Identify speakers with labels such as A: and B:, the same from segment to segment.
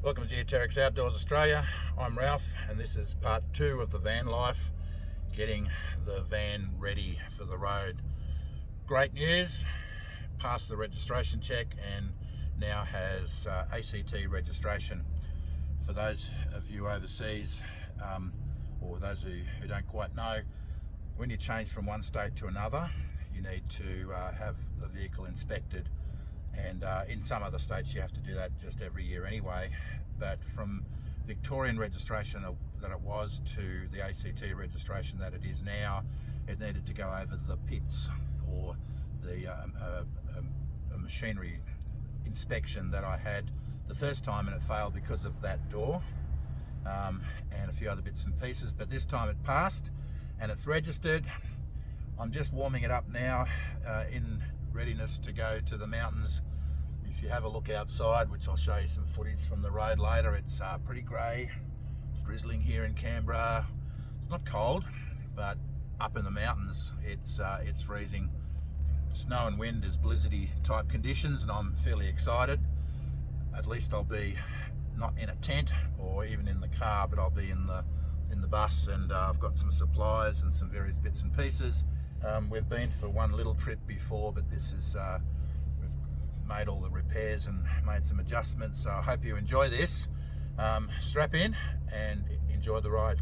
A: Welcome to Geoterrics Outdoors Australia. I'm Ralph and this is part 2 of the van life, getting the van ready for the road. Great news, passed the registration check and now has ACT registration. For those of you overseas, or those who don't quite know, when you change from one state to another, you need to have the vehicle inspected. And in some other states you have to do that just every year anyway, but from Victorian registration that it was to the ACT registration that it is now, it needed to go over the pits or the a machinery inspection that I had the first time, and it failed because of that door and a few other bits and pieces, but this time it passed and it's registered. I'm just warming it up now in readiness to go to the mountains. If you have a look outside, which I'll show you some footage from the road later, it's pretty grey. It's drizzling here in Canberra. It's not cold, but up in the mountains it's freezing. Snow and wind is blizzardy type conditions, and I'm fairly excited. At least I'll be not in a tent or even in the car, but I'll be in the bus, and I've got some supplies and some various bits and pieces. We've been for one little trip before, but this is we've made all the repairs and made some adjustments, so I hope you enjoy this. Strap in and enjoy the ride.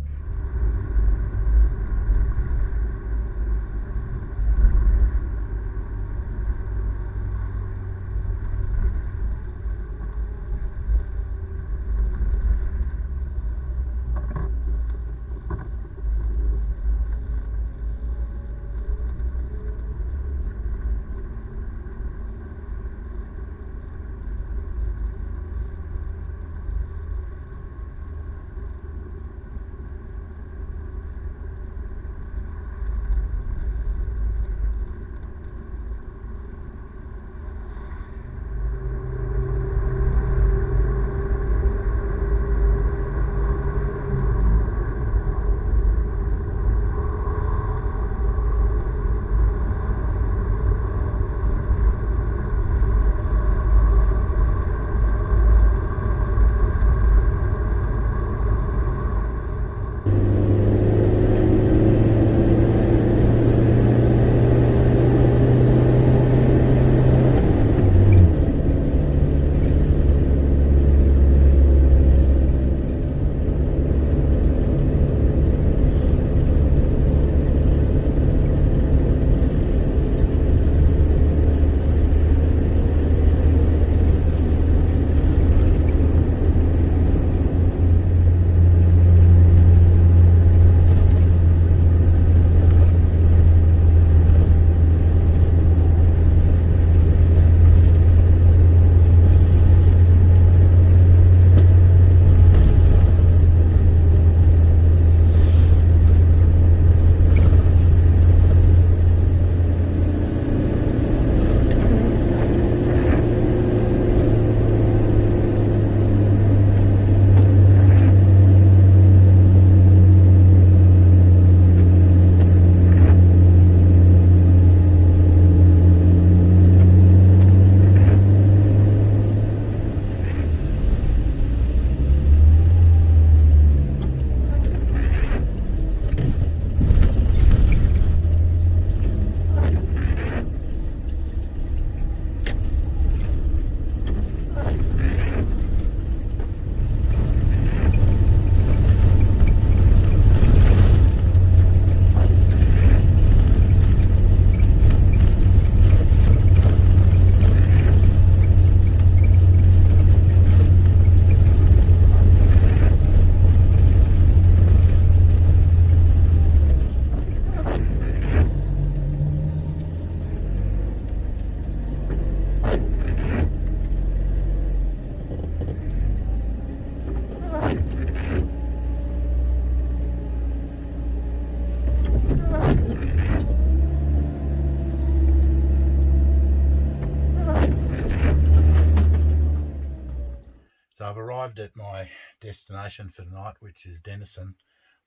A: So I've arrived at my destination for the night, which is Denison.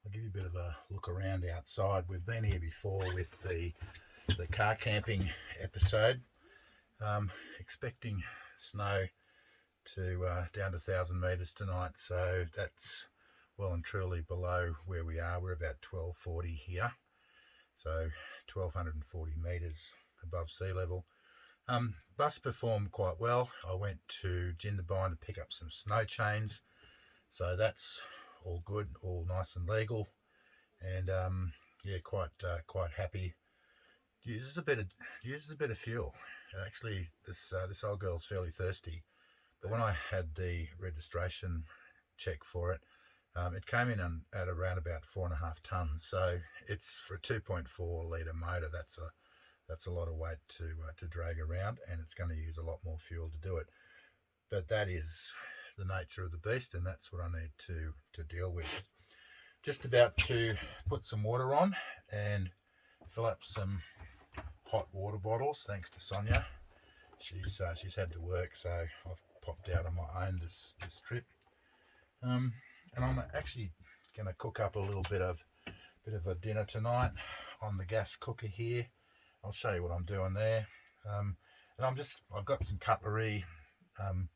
A: I'll give you a bit of a look around outside. We've been here before with the car camping episode. Expecting snow to down to 1,000 metres tonight, so that's well and truly below where we are. We're about 1240 here, so 1,240 metres above sea level. Bus performed quite well. I went to Jindabyne to pick up some snow chains, so that's all good, all nice and legal, and yeah, quite happy. Uses a bit of fuel. Actually, this old girl's fairly thirsty, but when I had the registration check for it, it came in at around about 4.5 tonnes. So it's for a 2.4 litre motor. That's a lot of weight to drag around, and it's going to use a lot more fuel to do it. But that is the nature of the beast, and that's what I need to deal with. Just about to put some water on and fill up some hot water bottles, thanks to Sonia. She's had to work, so I've popped out on my own this trip. And I'm actually going to cook up a little bit of a dinner tonight on the gas cooker here. I'll show you what I'm doing there. And I've got some cutlery and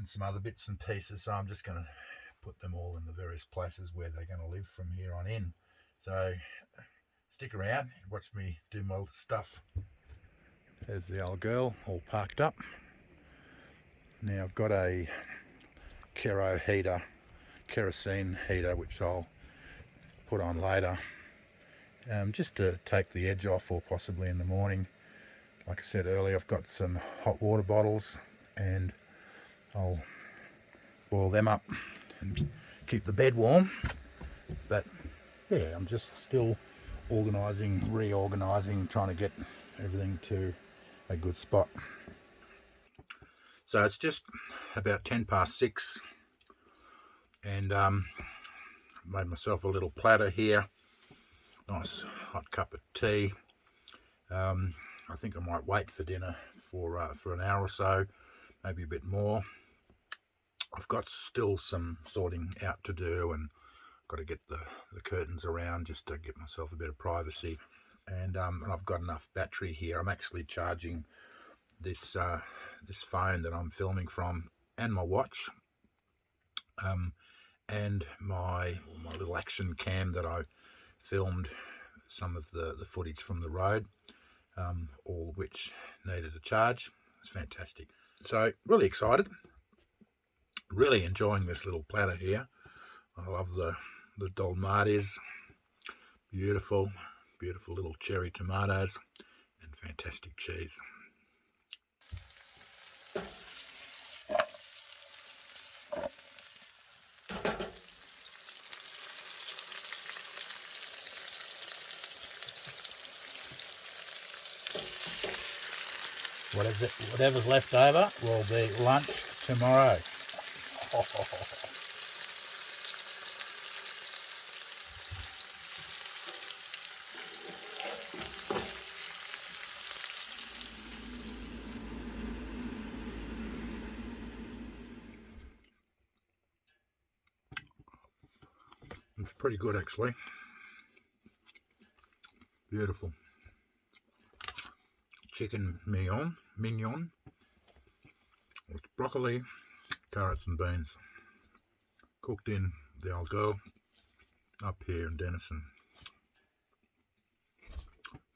A: some other bits and pieces, so I'm just going to put them all in the various places where they're going to live from here on in. So stick around, watch me do my stuff. There's the old girl all parked up. Now I've got a kerosene heater, which I'll put on later, just to take the edge off, or possibly in the morning. Like I said earlier, I've got some hot water bottles, and I'll boil them up and keep the bed warm. But yeah, I'm just still reorganising, trying to get everything to a good spot. So it's just about 6:10, and made myself a little platter here. Nice hot cup of tea. I think I might wait for dinner for an hour or so, maybe a bit more. I've got still some sorting out to do, and got to get the curtains around just to give myself a bit of privacy. And I've got enough battery here. I'm actually charging this phone that I'm filming from, and my watch, and my little action cam that I filmed some of the footage from the road, all of which needed a charge. It's fantastic. So really excited, really enjoying this little platter here. I love the dolmades, beautiful little cherry tomatoes, and fantastic cheese. Whatever's left over will be lunch tomorrow. It's pretty good, actually. Beautiful. Chicken mignon with broccoli, carrots and beans, cooked in the old girl up here in Denison.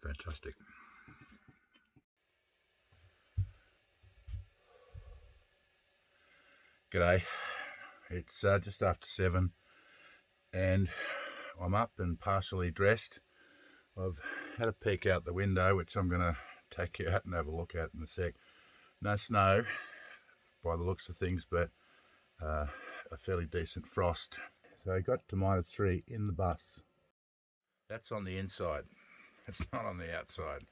A: Fantastic. G'day, it's just after 7 and I'm up and partially dressed. I've had a peek out the window, which I'm going to take you out and have a look at in a sec. No snow by the looks of things, but a fairly decent frost. So I got to -3 in the bus. That's on the inside, it's not on the outside.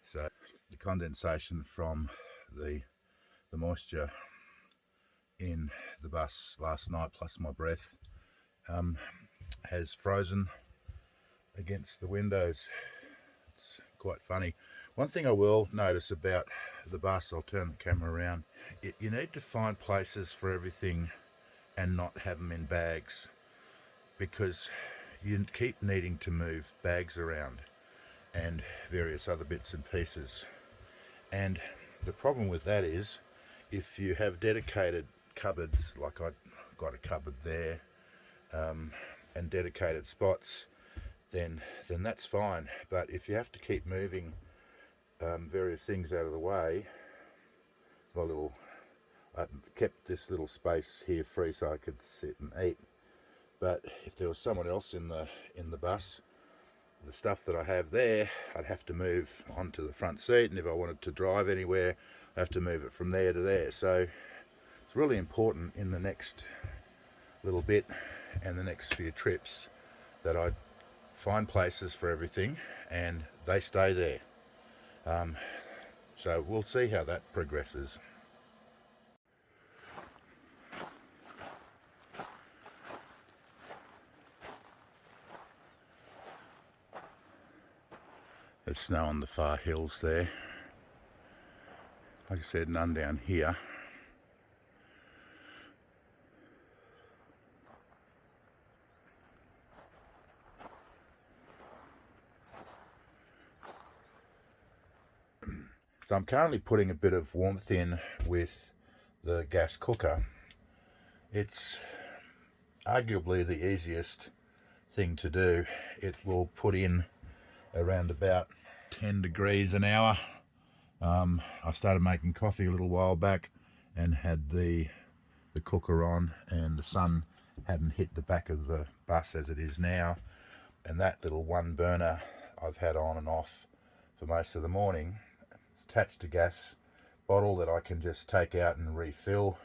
A: So the condensation from the moisture in the bus last night, plus my breath, has frozen against the windows. It's quite funny. One thing I will notice about the bus, I'll turn the camera around, you need to find places for everything and not have them in bags, because you keep needing to move bags around and various other bits and pieces. And the problem with that is if you have dedicated cupboards, like I've got a cupboard there, and dedicated spots, then that's fine. But if you have to keep moving various things out of the way, I kept this little space here free so I could sit and eat. But if there was someone else in the bus, the stuff that I have there, I'd have to move onto the front seat, and if I wanted to drive anywhere, I have to move it from there to there. So it's really important in the next little bit and the next few trips that I find places for everything and they stay there. So we'll see how that progresses. There's snow on the far hills there. Like I said, none down here. So I'm currently putting a bit of warmth in with the gas cooker. It's arguably the easiest thing to do. It will put in around about 10 degrees an hour. I started making coffee a little while back and had the cooker on, and the sun hadn't hit the back of the bus as it is now, and that little one burner I've had on and off for most of the morning. It's attached to a gas bottle that I can just take out and refill.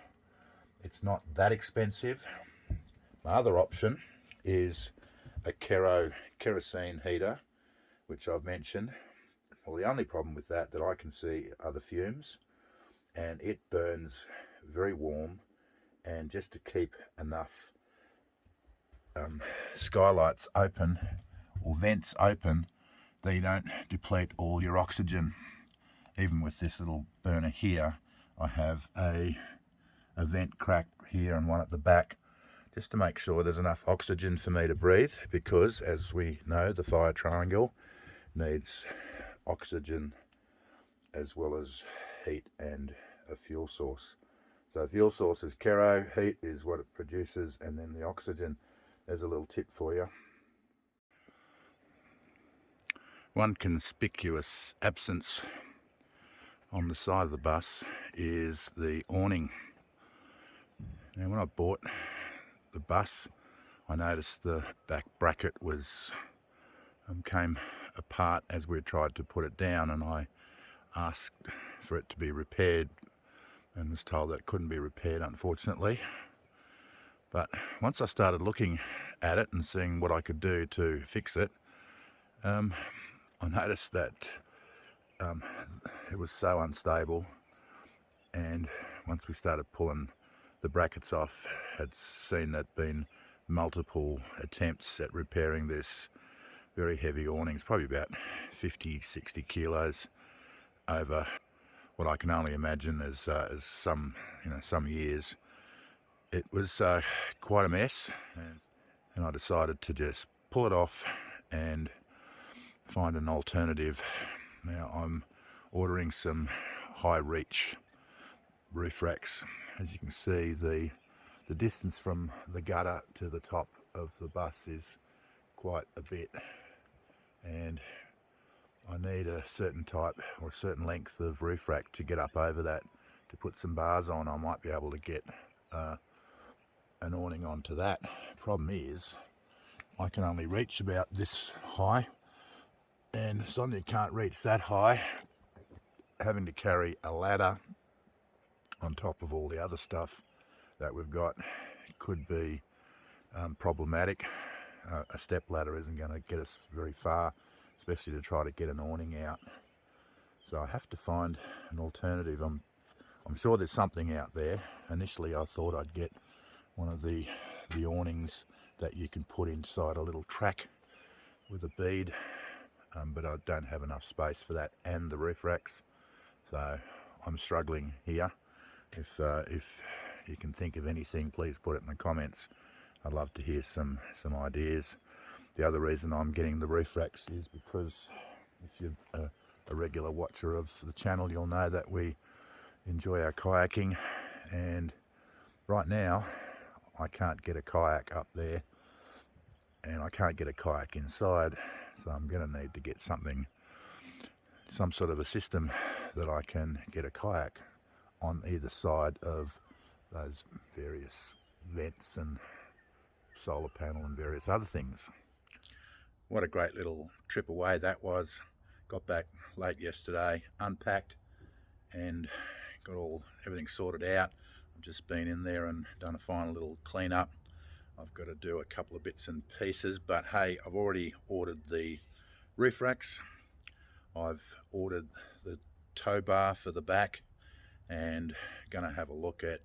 A: It's not that expensive. My other option is a kerosene heater, which I've mentioned. Well, the only problem with that I can see are the fumes, and it burns very warm, and just to keep enough skylights open or vents open, they don't deplete all your oxygen. Even with this little burner here, I have a vent crack here and one at the back, just to make sure there's enough oxygen for me to breathe, because as we know, the fire triangle needs oxygen as well as heat and a fuel source. So fuel source is kero, heat is what it produces, and then the oxygen. There's a little tip for you. One conspicuous absence on the side of the bus is the awning. Now, when I bought the bus, I noticed the back bracket was came apart as we tried to put it down, and I asked for it to be repaired and was told that it couldn't be repaired, unfortunately. But once I started looking at it and seeing what I could do to fix it, I noticed that it was so unstable, and once we started pulling the brackets off, had seen that been multiple attempts at repairing this very heavy awning. It's probably about 50-60 kilos over what I can only imagine as some years. It was quite a mess, and I decided to just pull it off and find an alternative. Now I'm ordering some high reach roof racks. As you can see, the distance from the gutter to the top of the bus is quite a bit, and I need a certain type or a certain length of roof rack to get up over that to put some bars on. I might be able to get an awning onto that. Problem is, I can only reach about this high, and suddenly you can't reach that high, having to carry a ladder on top of all the other stuff that we've got could be problematic. A step ladder isn't going to get us very far, especially to try to get an awning out. So I have to find an alternative. I'm sure there's something out there. Initially I thought I'd get one of the awnings that you can put inside a little track with a bead, but I don't have enough space for that and the roof racks, so I'm struggling here. If you can think of anything, please put it in the comments. I'd love to hear some ideas. The other reason I'm getting the roof racks is because if you're a regular watcher of the channel, you'll know that we enjoy our kayaking. And right now I can't get a kayak up there, and I can't get a kayak inside, so I'm going to need to get some sort of a system that I can get a kayak on either side of those various vents and solar panel and various other things. What a great little trip away that was. Got back late yesterday, unpacked and got everything sorted out. I've just been in there and done a final little clean up. I've got to do a couple of bits and pieces, but hey, I've already ordered the roof racks. I've ordered the tow bar for the back, and going to have a look at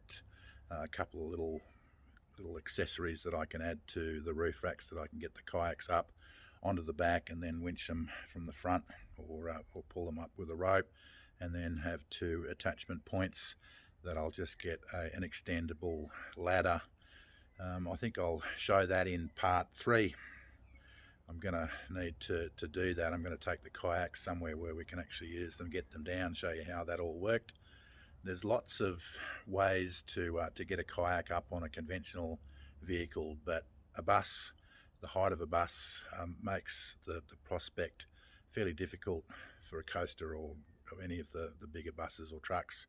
A: a couple of little accessories that I can add to the roof racks, that I can get the kayaks up onto the back and then winch them from the front, or pull them up with a rope, and then have two attachment points that I'll just get an extendable ladder. I think I'll show that in part 3. I'm going to need to do that. I'm going to take the kayaks somewhere where we can actually use them, get them down, show you how that all worked. There's lots of ways to get a kayak up on a conventional vehicle, but a bus, the height of a bus makes the prospect fairly difficult for a coaster or any of the bigger buses or trucks.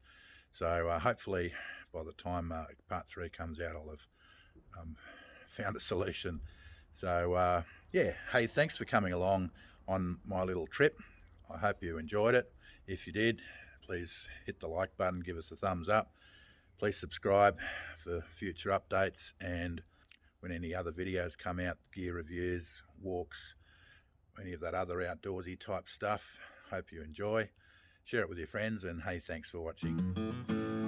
A: So hopefully by the time part 3 comes out, I'll have found a solution. So yeah, hey, thanks for coming along on my little trip. I hope you enjoyed it. If you did, please hit the like button, give us a thumbs up. Please subscribe for future updates, and when any other videos come out, gear reviews, walks, any of that other outdoorsy type stuff, hope you enjoy. Share it with your friends, and hey, thanks for watching.